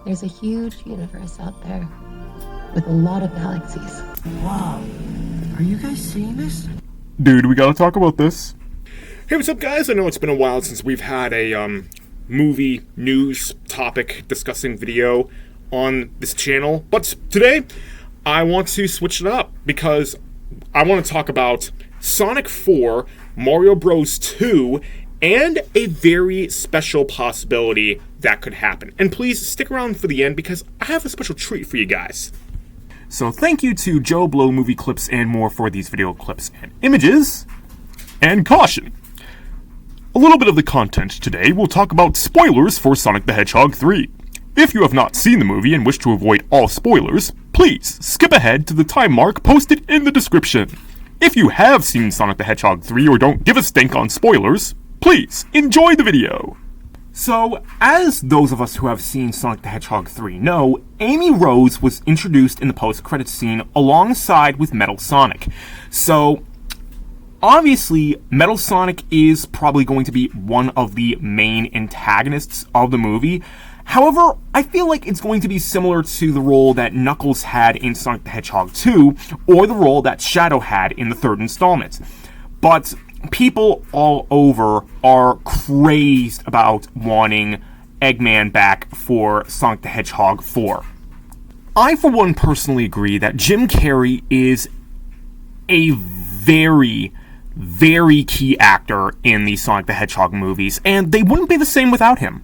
There's a huge universe out there with a lot of galaxies. Wow. Are you guys seeing this? Dude, we gotta talk about this. Hey, what's up, guys? I know it's been a while since we've had a movie news topic discussing video on this channel, but today I want to switch it up because I want to talk about Sonic 4, Mario Bros. 2, and a very special possibility that could happen. And please stick around for the end because I have a special treat for you guys. So thank you to Joe Blow Movie Clips and More for these video clips and images. And caution! A little bit of the content today will talk about spoilers for Sonic the Hedgehog 3. If you have not seen the movie and wish to avoid all spoilers, please skip ahead to the time mark posted in the description. If you have seen Sonic the Hedgehog 3 or don't give a stink on spoilers, please enjoy the video. So, as those of us who have seen Sonic the Hedgehog 3 know, Amy Rose was introduced in the post-credits scene alongside with Metal Sonic. So, obviously, Metal Sonic is probably going to be one of the main antagonists of the movie. However, I feel like it's going to be similar to the role that Knuckles had in Sonic the Hedgehog 2, or the role that Shadow had in the third installment. But people all over are crazed about wanting Eggman back for Sonic the Hedgehog 4. I, for one, personally agree that Jim Carrey is a very, very key actor in the Sonic the Hedgehog movies, and they wouldn't be the same without him.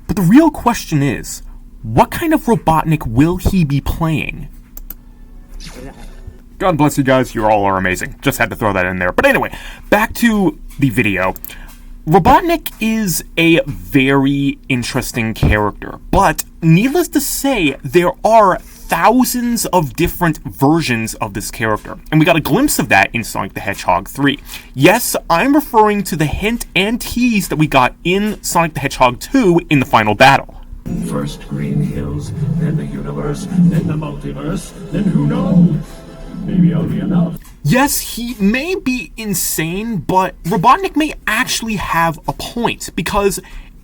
But the real question is, what kind of Robotnik will he be playing? God bless you guys, you all are amazing. Just had to throw that in there. But anyway, back to the video. Robotnik is a very interesting character, but needless to say, there are thousands of different versions of this character, and we got a glimpse of that in Sonic the Hedgehog 3. Yes, I'm referring to the hint and tease that we got in Sonic the Hedgehog 2 in the final battle. First Green Hills, then the universe, then the multiverse, then who knows? Maybe I'll be enough. Yes, he may be insane, but Robotnik may actually have a point, because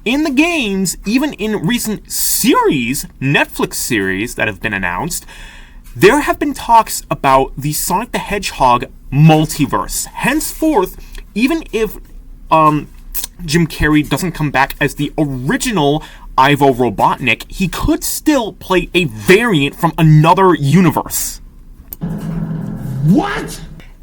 in the games, even in recent series, Netflix series that have been announced, there have been talks about the Sonic the Hedgehog multiverse. Henceforth, even if Jim Carrey doesn't come back as the original Ivo Robotnik, he could still play a variant from another universe. What?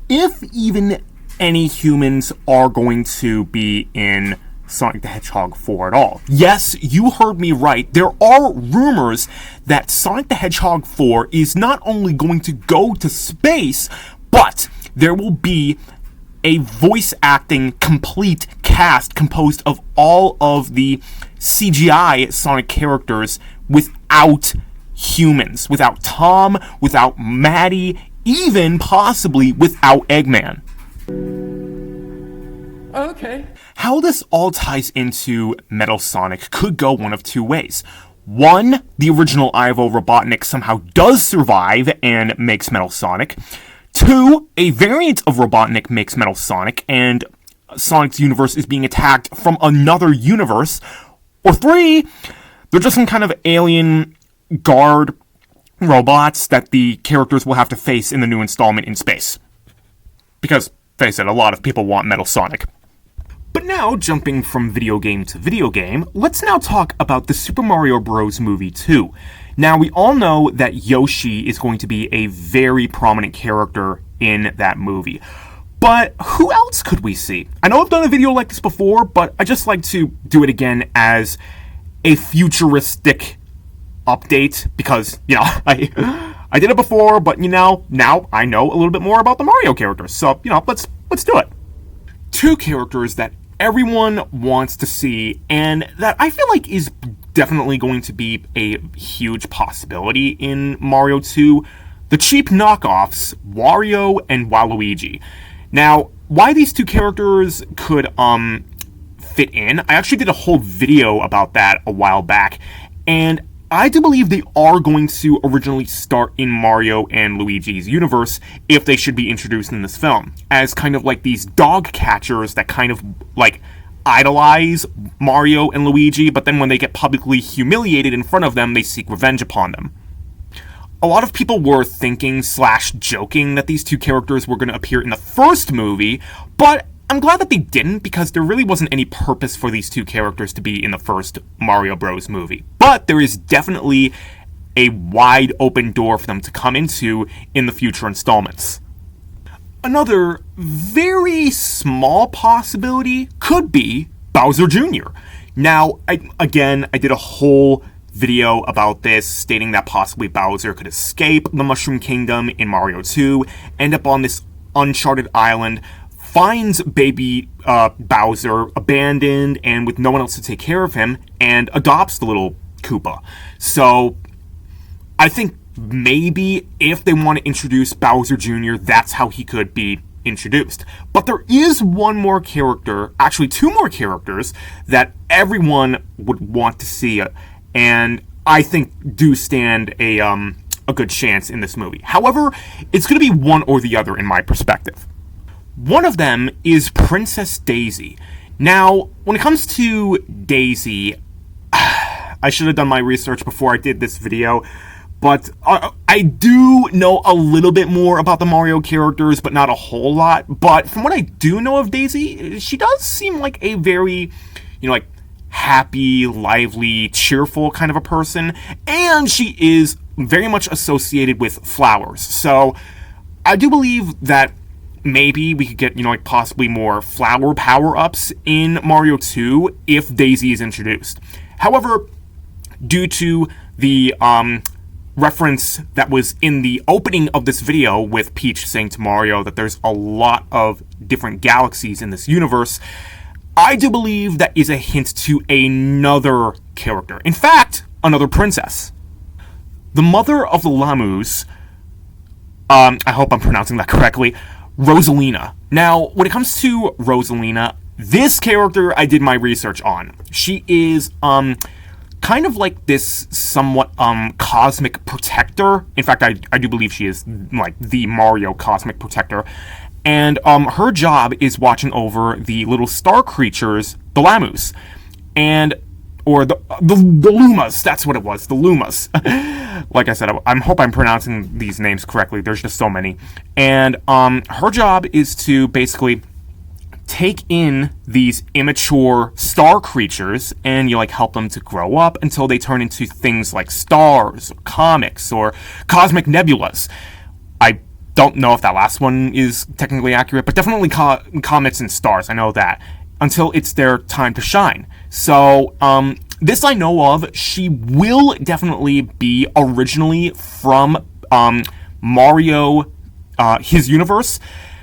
If even any humans are going to be in Sonic the Hedgehog 4 at all. Yes, you heard me right. There are rumors that Sonic the Hedgehog 4 is not only going to go to space, but there will be a voice acting complete cast composed of all of the CGI Sonic characters without humans, without Tom, without Maddie, even possibly without Eggman. Okay. How this all ties into Metal Sonic could go one of two ways. One, the original Ivo Robotnik somehow does survive and makes Metal Sonic. Two, a variant of Robotnik makes Metal Sonic, and Sonic's universe is being attacked from another universe. Or three, they're just some kind of alien guard robots that the characters will have to face in the new installment in space. Because, face it, a lot of people want Metal Sonic. But now, jumping from video game to video game, let's now talk about the Super Mario Bros. Movie 2. Now, we all know that Yoshi is going to be a very prominent character in that movie. But who else could we see? I know I've done a video like this before, but I just like to do it again as a futuristic update, because, you know, I did it before, but, you know, now I know a little bit more about the Mario characters. So, you know, let's do it. Two characters that everyone wants to see, and that I feel like is definitely going to be a huge possibility in Mario 2, the cheap knockoffs, Wario and Waluigi. Now, why these two characters could fit in, I actually did a whole video about that a while back, and I do believe they are going to originally start in Mario and Luigi's universe if they should be introduced in this film, as kind of like these dog catchers that kind of like idolize Mario and Luigi, but then when they get publicly humiliated in front of them, they seek revenge upon them. A lot of people were thinking / joking that these two characters were going to appear in the first movie, but I'm glad that they didn't, because there really wasn't any purpose for these two characters to be in the first Mario Bros. Movie. But there is definitely a wide open door for them to come into in the future installments. Another very small possibility could be Bowser Jr. Now, I did a whole video about this, stating that possibly Bowser could escape the Mushroom Kingdom in Mario 2, end up on this uncharted island, finds baby Bowser abandoned and with no one else to take care of him, and adopts the little Koopa. So, I think maybe if they want to introduce Bowser Jr., that's how he could be introduced. But there is one more character, actually two more characters, that everyone would want to see, and I think do stand a good chance in this movie. However, it's going to be one or the other in my perspective. One of them is Princess Daisy. Now, when it comes to Daisy, I should have done my research before I did this video, but I do know a little bit more about the Mario characters, but not a whole lot. But from what I do know of Daisy, she does seem like a very, like happy, lively, cheerful kind of a person. And she is very much associated with flowers. So I do believe that maybe we could get, like possibly more flower power-ups in Mario 2 if Daisy is introduced. However, due to the reference that was in the opening of this video with Peach saying to Mario that there's a lot of different galaxies in this universe, I do believe that is a hint to another character. In fact, another princess. The mother of the Lamus, I hope I'm pronouncing that correctly, Rosalina. Now, when it comes to Rosalina, this character I did my research on. She is, kind of like this somewhat cosmic protector. In fact, I do believe she is like the Mario cosmic protector. And her job is watching over the little star creatures, the Lamus. Or the Lumas, that's what it was, the Lumas. Like I said, I hope I'm pronouncing these names correctly. There's just so many. And her job is to basically take in these immature star creatures and help them to grow up until they turn into things like stars, or comets, or cosmic nebulas. I don't know if that last one is technically accurate, but definitely comets and stars, I know that, until it's their time to shine. So, this I know of. She will definitely be originally from Mario, his universe,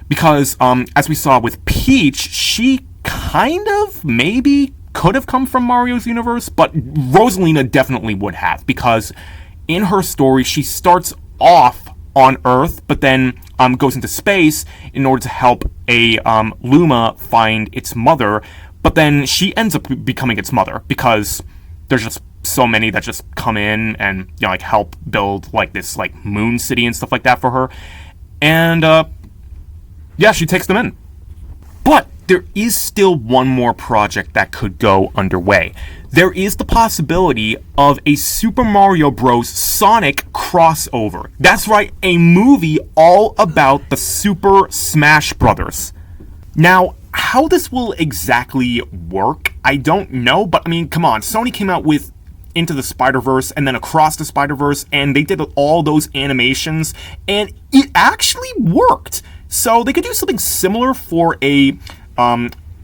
because as we saw with Peach, she kind of maybe could have come from Mario's universe, but Rosalina definitely would have, because in her story, she starts off on Earth, but then goes into space in order to help a Luma find its mother, but then she ends up becoming its mother, because there's just so many that just come in and help build this moon city and stuff like that for her, and yeah, she takes them in. But there is still one more project that could go underway. There is the possibility of a Super Mario Bros. Sonic crossover. That's right, a movie all about the Super Smash Brothers. Now, how this will exactly work, I don't know, but I mean, come on, Sony came out with Into the Spider-Verse and then Across the Spider-Verse, and they did all those animations, and it actually worked. So they could do something similar for a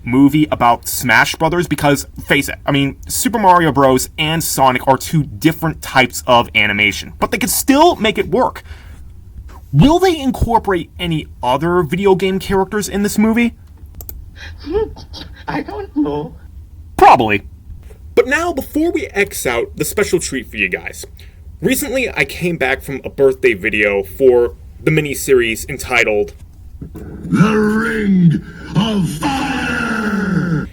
movie about Smash Brothers, because, face it, I mean, Super Mario Bros. And Sonic are two different types of animation, but they could still make it work. Will they incorporate any other video game characters in this movie? I don't know. Probably. But now, before we X out the special treat for you guys, recently I came back from a birthday video for the mini-series entitled The Ring of Fire!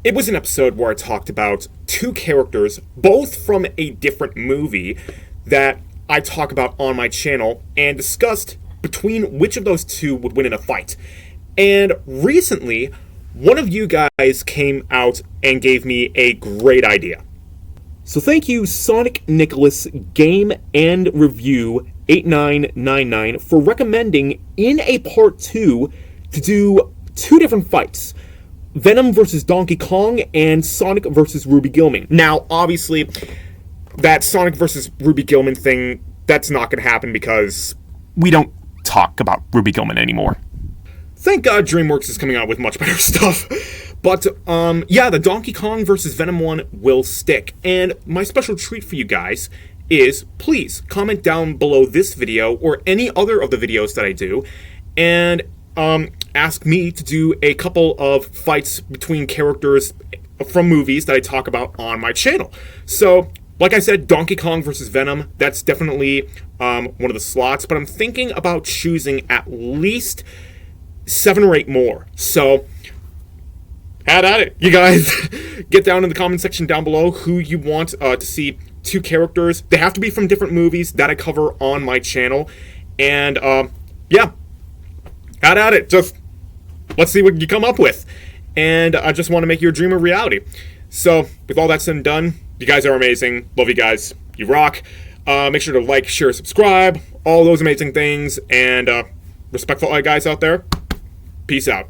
It was an episode where I talked about two characters, both from a different movie, that I talk about on my channel, and discussed between which of those two would win in a fight. And recently, one of you guys came out and gave me a great idea. So thank you, Sonic Nicholas Game and Review 8999, for recommending in a part 2 to do 2 different fights. Venom versus Donkey Kong and Sonic versus Ruby Gillman. Now, obviously, that Sonic versus Ruby Gillman thing, that's not going to happen because we don't talk about Ruby Gillman anymore. Thank God DreamWorks is coming out with much better stuff. But, yeah, the Donkey Kong versus Venom one will stick. And my special treat for you guys is, please comment down below this video or any other of the videos that I do, and ask me to do a couple of fights between characters from movies that I talk about on my channel. So, like I said, Donkey Kong versus Venom, that's definitely one of the slots, but I'm thinking about choosing at least 7 or 8 more. So, have at it. You guys get down in the comment section down below who you want to see 2 characters. They have to be from different movies that I cover on my channel. And, yeah, have at it. Just, let's see what you come up with. And I just want to make your dream a reality. So, with all that said and done, you guys are amazing. Love you guys. You rock. Make sure to like, share, subscribe. All those amazing things. And respect for all you guys out there. Peace out.